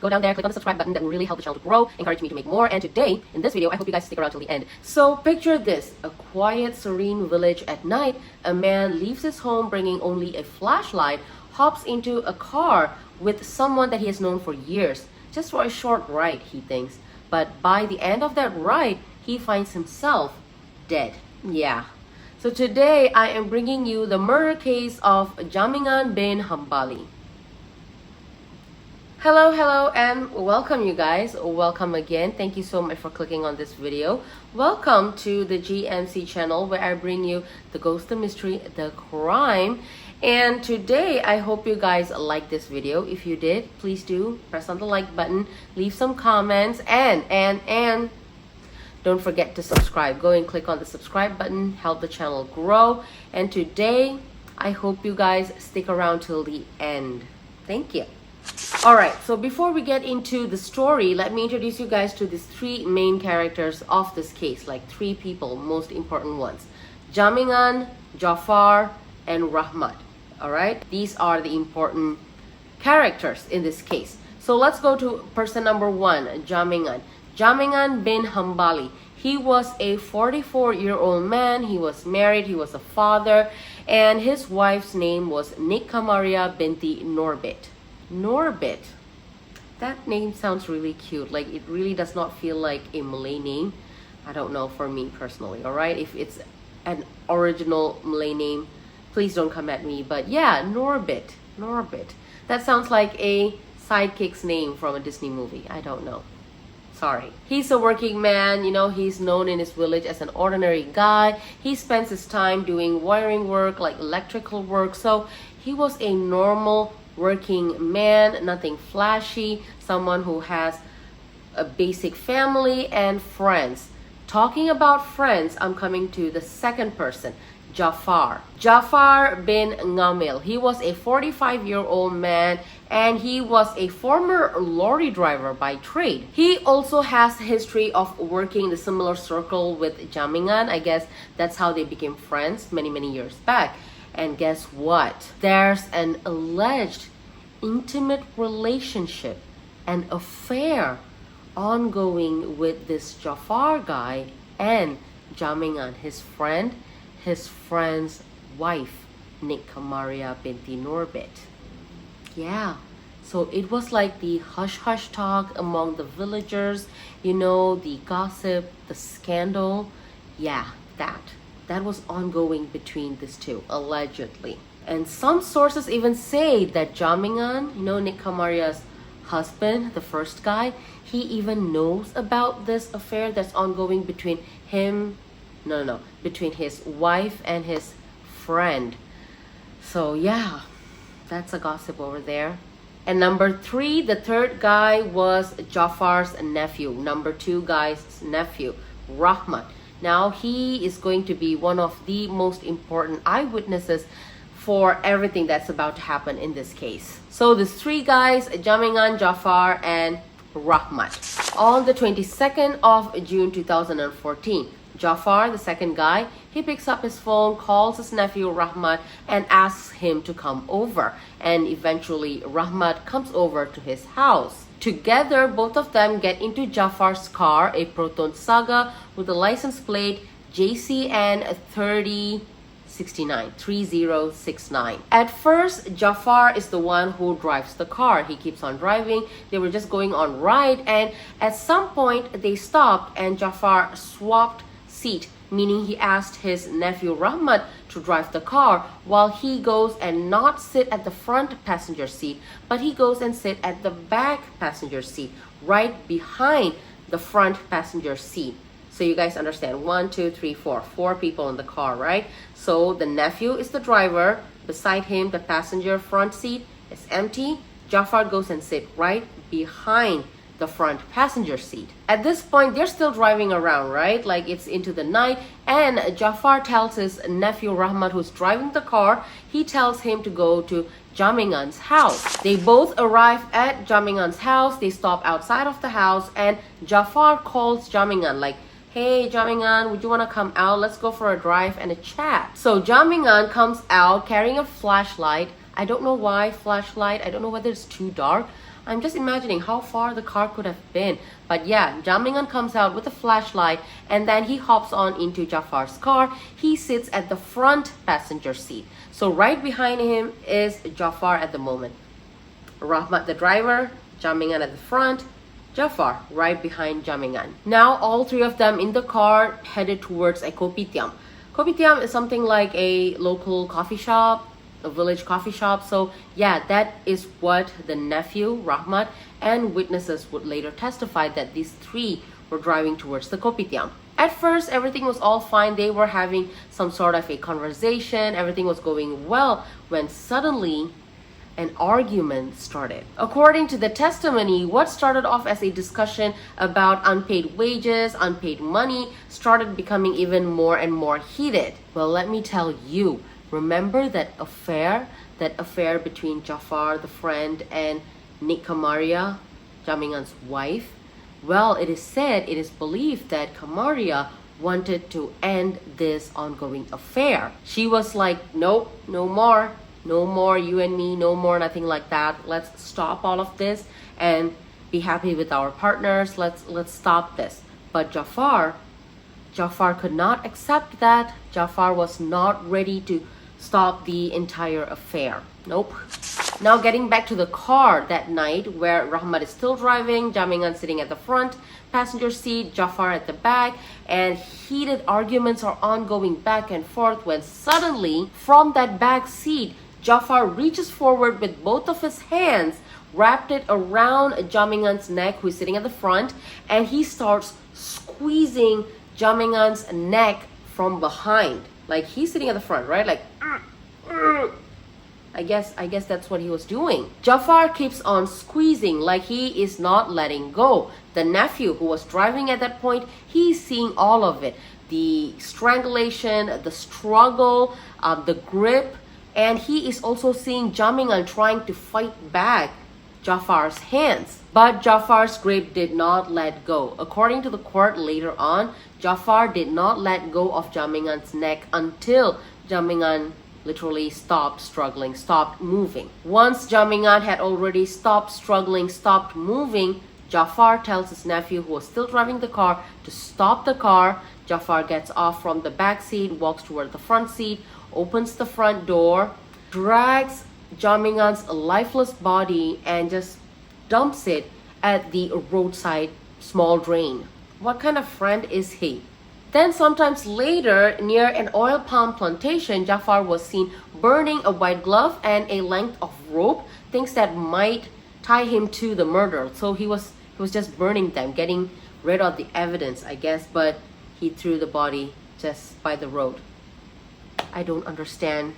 Go down there, click on the subscribe button. That will really help the channel to grow, encourage me to make more. And today, in this video, I hope you guys stick around till the end. So picture this, a quiet, serene village at night. A man leaves his home bringing only a flashlight, hops into a car with someone that he has known for years, just for a short ride, he thinks. But by the end of that ride, he finds himself dead. Yeah. So today, I am bringing you the murder case of Jamingan bin Hambali. Hello, and welcome you guys. Welcome again. Thank you so much for clicking on this video. Welcome to the GMC channel where I bring you the ghost, the mystery, the crime. And today, I hope you guys like this video. If you did, please do press on the like button, leave some comments, and don't forget to subscribe. Go and click on the subscribe button, help the channel grow. And today, I hope you guys stick around till the end. Thank you. Alright, so before we get into the story, let me introduce you guys to these three main characters of this case, like three people, most important ones. Jamingan, Jaafar, and Rahmat. Alright, these are the important characters in this case. So let's go to person number one, Jamingan. Jamingan bin Hambali. He was a 44-year-old man. He was married, he was a father, and his wife's name was Nikamaria binti Norbit. Norbit. That name sounds really cute. Like, it really does not feel like a Malay name. I don't know, for me personally, alright? If it's an original Malay name, please don't come at me. But yeah, Norbit. Norbit. That sounds like a sidekick's name from a Disney movie. I don't know. Sorry. He's a working man, you know, he's known in his village as an ordinary guy. He spends his time doing wiring work, like electrical work. So he was a normal working man, nothing flashy, someone who has a basic family and friends. Talking about friends, I'm coming to the second person, Jaafar. Jaafar bin Ngamil. He was a 45-year-old man and he was a former lorry driver by trade. He also has history of working in a similar circle with Jamingan. I guess that's how they became friends many years back. And guess what? There's an alleged intimate relationship, an affair ongoing with this Jaafar guy and Jamingan, his friend's wife, Nikamaria binti Norbit. Yeah, so it was like the hush-hush talk among the villagers, you know, the gossip, the scandal. Yeah, that was ongoing between these two, allegedly. And some sources even say that Jamingan, you know, Nikamaria's husband, the first guy, he even knows about this affair that's ongoing between him, between his wife and his friend. So yeah, that's a gossip over there. And number three, the third guy was Jaafar's nephew. Number two guy's nephew, Rahmat. Now, he is going to be one of the most important eyewitnesses for everything that's about to happen in this case. So, these three guys, Jamingan, Jaafar, and Rahmat. On the 22nd of June 2014, Jaafar, the second guy, he picks up his phone, calls his nephew Rahmat, and asks him to come over. And eventually, Rahmat comes over to his house. Together, both of them get into Jaafar's car, a Proton Saga with a license plate JCN 3069. At first, Jaafar is the one who drives the car. He keeps on driving. They were just going on ride, and at some point they stopped and Jaafar swapped seat, meaning he asked his nephew Rahmat to drive the car while he goes and not sit at the front passenger seat, but he goes and sit at the back passenger seat, right behind the front passenger seat. So you guys understand, 1, 2, 3, 4, 4 people in the car, right? So the nephew is the driver. Beside him, the passenger front seat is empty. Jaafar goes and sit right behind the front passenger seat. At this point, they're still driving around, right? Like, it's into the night, and Jaafar tells his nephew Rahmat, who's driving the car, he tells him to go to Jamingan's house. They both arrive at Jamingan's house. They stop outside of the house, and Jaafar calls Jamingan, like, hey Jamingan, would you want to come out? Let's go for a drive and a chat. So Jamingan comes out carrying a flashlight. I don't know why flashlight. I don't know whether it's too dark. I'm just imagining how far the car could have been. But yeah, Jamingan comes out with a flashlight and then he hops on into Jaafar's car. He sits at the front passenger seat. So right behind him is Jaafar at the moment. Rahmat the driver, Jamingan at the front, Jaafar right behind Jamingan. Now all three of them in the car headed towards a kopitiam. Kopitiam is something like a local coffee shop, a village coffee shop. So yeah, that is what the nephew, Rahmat, and witnesses would later testify, that these three were driving towards the kopitiam. At first, everything was all fine. They were having some sort of a conversation. Everything was going well when suddenly an argument started. According to the testimony, what started off as a discussion about unpaid wages, unpaid money, started becoming even more and more heated. Well, let me tell you, remember that affair between Jaafar, the friend, and Nik Kamaria, Jamingan's wife? Well, it is said, it is believed that Kamaria wanted to end this ongoing affair. She was like, nope, no more. No more you and me, no more nothing like that. Let's stop all of this and be happy with our partners. Let's stop this. But Jaafar could not accept that. Jaafar was not ready to stop the entire affair. Nope. Now getting back to the car that night, where Rahmat is still driving, Jamingan sitting at the front passenger seat, Jaafar at the back, and heated arguments are ongoing back and forth when suddenly from that back seat, Jaafar reaches forward with both of his hands, wrapped it around Jamingan's neck, who is sitting at the front, and he starts squeezing Jamingan's neck from behind. Like he's sitting at the front, right? Like, I guess that's what he was doing. Jaafar keeps on squeezing like he is not letting go. The nephew, who was driving at that point, he's seeing all of it. The strangulation, the struggle, the grip. And he is also seeing Jamingan trying to fight back Jaafar's hands. But Jaafar's grip did not let go. According to the court later on, Jaafar did not let go of Jamingan's neck until Jamingan literally stopped struggling, stopped moving. Once Jamingan had already stopped struggling, stopped moving, Jaafar tells his nephew, who was still driving the car, to stop the car. Jaafar gets off from the back seat, walks toward the front seat, opens the front door, drags Jamingan's lifeless body and just dumps it at the roadside small drain. What kind of friend is he? Then sometimes later, near an oil palm plantation, Jaafar was seen burning a white glove and a length of rope, things that might tie him to the murder. So he was just burning them, getting rid of the evidence, I guess, but he threw the body just by the road. I don't understand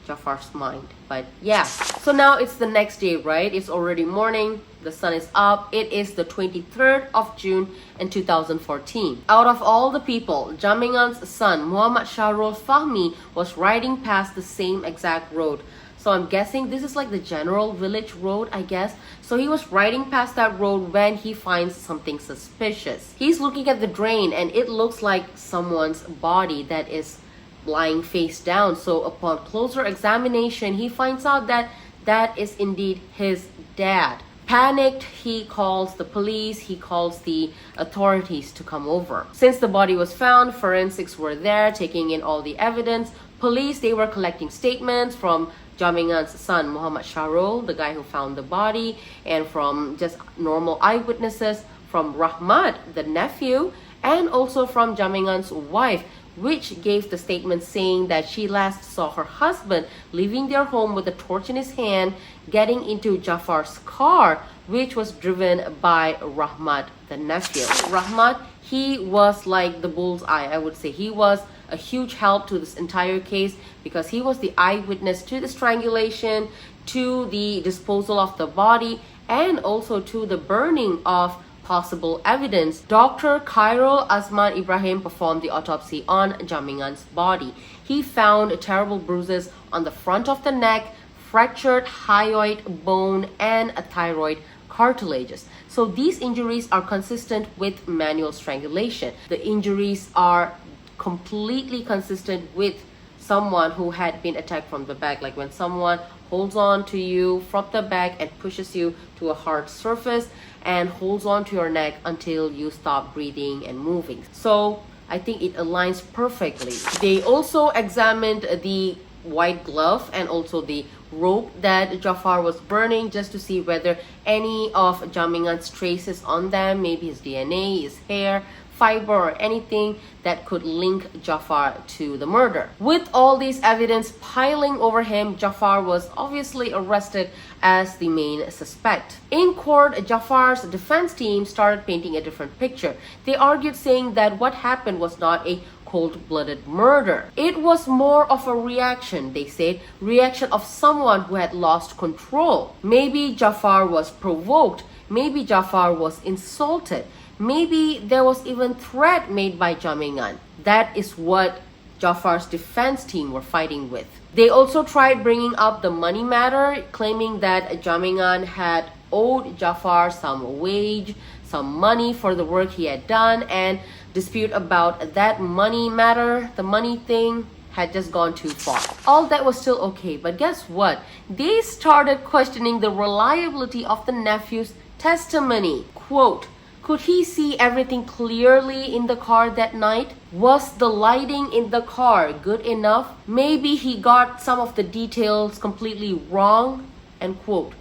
Jaafar's mind, but yeah. So now it's the next day, right? It's already morning, the sun is up. It is the 23rd of June in 2014. Out of all the people, Jamingan's son, Muhammad Shahrul Fahmi, was riding past the same exact road. So I'm guessing this is like the general village road, I guess. So he was riding past that road when he finds something suspicious. He's looking at the drain and it looks like someone's body that is lying face down. So upon closer examination, he finds out that that is indeed his dad. Panicked, he calls the police, he calls the authorities to come over. Since the body was found, forensics were there taking in all the evidence. Police, they were collecting statements from Jamingan's son, Muhammad Shahrul, the guy who found the body, and from just normal eyewitnesses, from Rahmat, the nephew, and also from Jamingan's wife, which gave the statement saying that she last saw her husband leaving their home with a torch in his hand, getting into Jaafar's car, which was driven by Rahmat, the nephew. Rahmat, he was like the bullseye, I would say. He was a huge help to this entire case because he was the eyewitness to the strangulation, to the disposal of the body, and also to the burning of possible evidence. Dr. Khairul Azman Ibrahim performed the autopsy on Jamingan's body. He found terrible bruises on the front of the neck, fractured hyoid bone, and a thyroid cartilages. So these injuries are consistent with manual strangulation. The injuries are completely consistent with someone who had been attacked from the back, like when someone holds on to you from the back and pushes you to a hard surface and holds on to your neck until you stop breathing and moving. So I think it aligns perfectly. They also examined the white glove and also the rope that Jaafar was burning, just to see whether any of Jamingan's traces on them, maybe his DNA, his hair, fiber, or anything that could link Jaafar to the murder. With all these evidence piling over him, Jaafar was obviously arrested as the main suspect. In court, Jaafar's defense team started painting a different picture. They argued, saying that what happened was not a cold-blooded murder. It was more of a reaction, they said, reaction of someone who had lost control. Maybe Jaafar was provoked, maybe Jaafar was insulted, maybe there was even threat made by Jamingan. That is what Jaafar's defense team were fighting with. They also tried bringing up the money matter, claiming that Jamingan had owed Jaafar some wage, some money for the work he had done, and dispute about that money matter, the money thing, had just gone too far. All that was still okay, but guess what? They started questioning the reliability of the nephew's testimony. Quote, could he see everything clearly in the car that night? Was the lighting in the car good enough? Maybe he got some of the details completely wrong. End quote.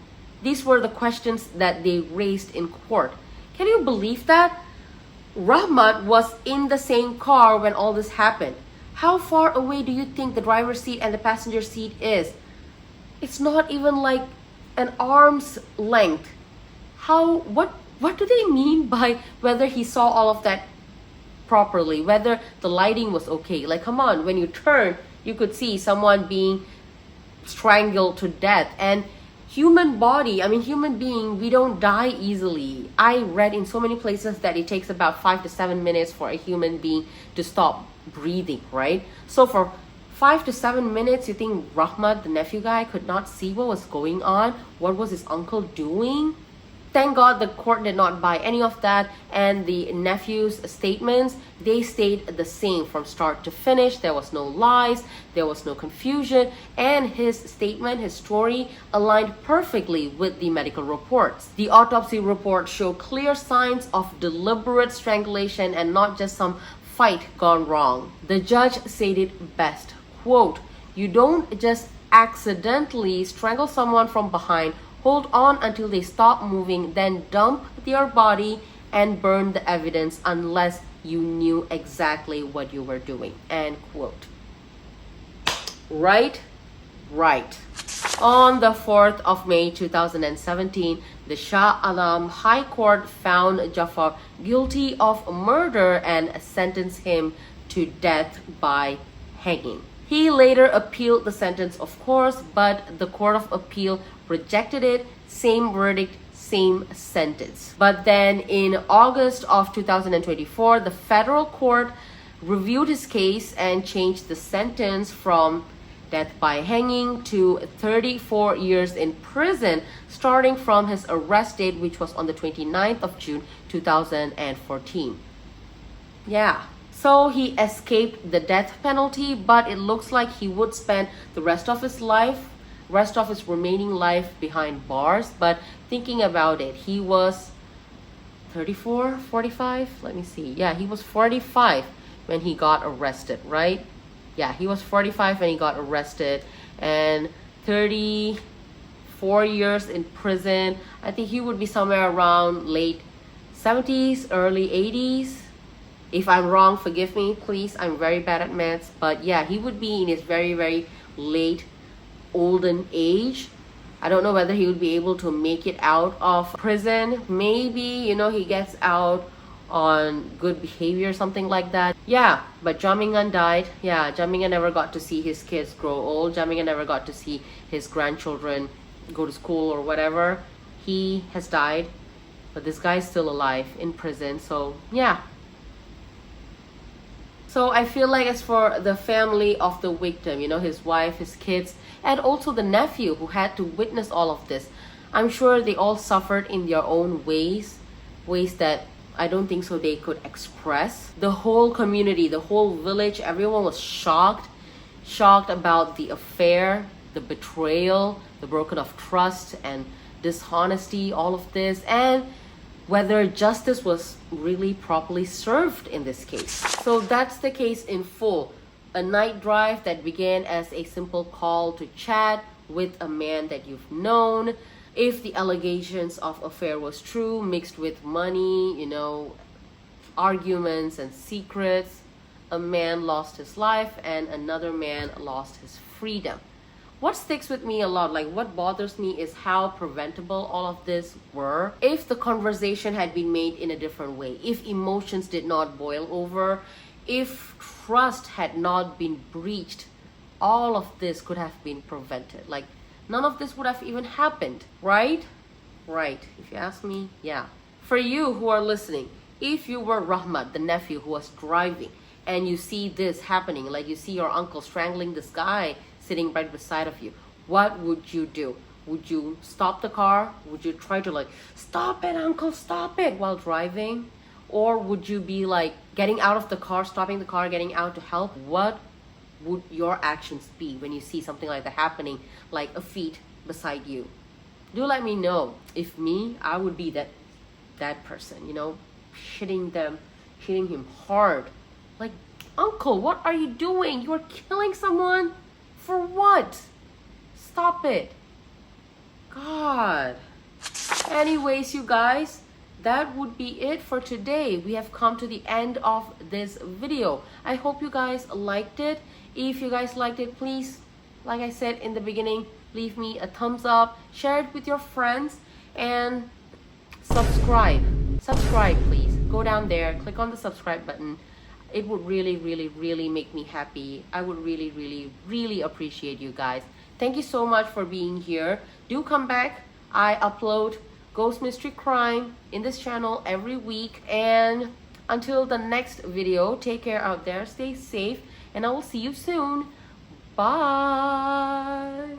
These were the questions that they raised in court. Can you believe that? Rahmat was in the same car when all this happened. How far away do you think the driver's seat and the passenger seat is? It's not even like an arm's length. What do they mean by whether he saw all of that properly, whether the lighting was okay? Like, come on, when you turn, you could see someone being strangled to death. And human being, we don't die easily. I read in so many places that it takes about 5 to 7 minutes for a human being to stop breathing, right? So for 5 to 7 minutes, you think Rahmat, the nephew guy, could not see what was going on? What was his uncle doing? Thank God the court did not buy any of that, and the nephew's statements, they stayed the same from start to finish. There was no lies, there was no confusion, and his statement, his story, aligned perfectly with the medical reports. The autopsy report showed clear signs of deliberate strangulation and not just some fight gone wrong. The judge said it best, quote, you don't just accidentally strangle someone from behind, hold on until they stop moving, then dump their body and burn the evidence unless you knew exactly what you were doing. End quote. Right? Right. On the 4th of May 2017, the Shah Alam High Court found Jaafar guilty of murder and sentenced him to death by hanging. He later appealed the sentence, of course, but the Court of Appeal rejected it. Same verdict, same sentence. But then in August of 2024, the federal court reviewed his case and changed the sentence from death by hanging to 34 years in prison, starting from his arrest date, which was on the 29th of June 2014. Yeah. So he escaped the death penalty, but it looks like he would spend the rest of his remaining life behind bars. But thinking about it, he was 34, 45? Let me see. Yeah, he was 45 when he got arrested, right? Yeah, he was 45 when he got arrested, and 34 years in prison. I think he would be somewhere around late 70s, early 80s. If I'm wrong, forgive me, please. I'm very bad at maths. But yeah, he would be in his very, very late olden age. I don't know whether he would be able to make it out of prison. Maybe, he gets out on good behavior, something like that. Yeah, but Jamingan died. Yeah, Jamingan never got to see his kids grow old. Jamingan never got to see his grandchildren go to school or whatever. He has died, but this guy's still alive in prison. So yeah. So I feel like as for the family of the victim, his wife, his kids, and also the nephew who had to witness all of this, I'm sure they all suffered in their own ways that I don't think so they could express. The whole community, the whole village, everyone was shocked. shocked about the affair, the betrayal, the broken of trust and dishonesty, all of this, and whether justice was really properly served in this case. So that's the case in full. A night drive that began as a simple call to chat with a man that you've known. If the allegations of affair was true, mixed with money, arguments and secrets, a man lost his life and another man lost his freedom. What sticks with me a lot, like what bothers me, is how preventable all of this were. If the conversation had been made in a different way, if emotions did not boil over, if trust had not been breached, all of this could have been prevented. Like none of this would have even happened, right? Right, if you ask me, yeah. For you who are listening, if you were Rahmat, the nephew who was driving, and you see this happening, like you see your uncle strangling this guy sitting right beside of you, what would you do? Would you stop the car? Would you try to stop it, uncle, stop it, while driving? Or would you be getting out of the car, stopping the car, getting out to help? What would your actions be when you see something like that happening, like a feet beside you? Do let me know. If me, I would be that person, hitting him hard. Like, uncle, what are you doing? You are killing someone? For what? Stop it. God. Anyways, you guys, that would be it for today. We have come to the end of this video. I hope you guys liked it. If you guys liked it, please, like I said in the beginning, leave me a thumbs up, share it with your friends, and subscribe. Subscribe, please. Go down there, click on the subscribe button. It would really, really, really make me happy. I would really, really, really appreciate you guys. Thank you so much for being here. Do come back. I upload Ghost Mystery Crime in this channel every week. And until the next video, take care out there. Stay safe. And I will see you soon. Bye.